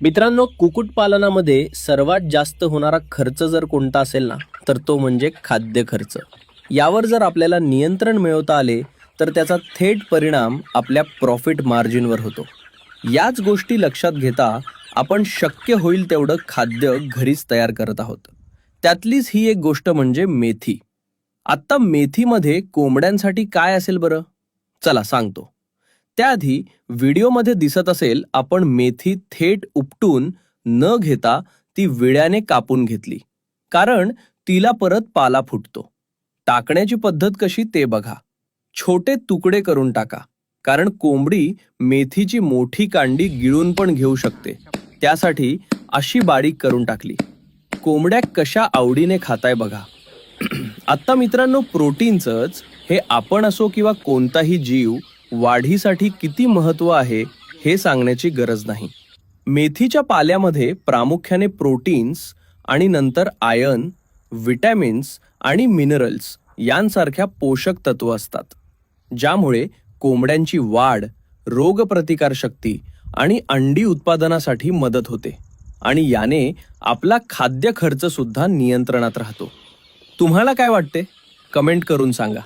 मित्रांनो, कुक्कुटपालनामध्ये सर्वात जास्त होणारा खर्च जर कोणता असेल ना, तर तो म्हणजे खाद्य खर्च. यावर जर आपल्याला नियंत्रण मिळवता आले तर त्याचा थेट परिणाम आपल्या प्रॉफिट मार्जिनवर होतो. याच गोष्टी लक्षात घेता आपण शक्य होईल तेवढं खाद्य घरीच तयार करत आहोत. त्यातलीच ही एक गोष्ट म्हणजे मेथी. आत्ता मेथीमध्ये कोंबड्यांसाठी काय असेल बरं? चला सांगतो. त्याआधी व्हिडिओमध्ये दिसत असेल आपण मेथी थेट उपटून न घेता ती विळ्याने कापून घेतली, कारण तिला परत पाला फुटतो. टाकण्याची पद्धत कशी ते बघा. छोटे तुकडे करून टाका, कारण कोंबडी मेथीची मोठी कांडी गिळून पण घेऊ शकते. त्यासाठी अशी बारीक करून टाकली. कोंबड्या कशा आवडीने खाताय बघा. आत्ता मित्रांनो, प्रोटीनचंच हे आपण असो किंवा कोणताही जीव वाढीसाठी किती महत्त्व आहे हे सांगण्याची गरज नाही. मेथीच्या पाल्यामध्ये प्रामुख्याने प्रोटीन्स आणि नंतर आयर्न, विटॅमिन्स आणि मिनरल्स यांसारख्या पोषक तत्व असतात, ज्यामुळे कोंबड्यांची वाढ, रोगप्रतिकारशक्ती आणि अंडी उत्पादनासाठी मदत होते आणि याने आपला खाद्य खर्च सुद्धा नियंत्रणात राहतो. तुम्हाला काय वाटते? कमेंट करून सांगा.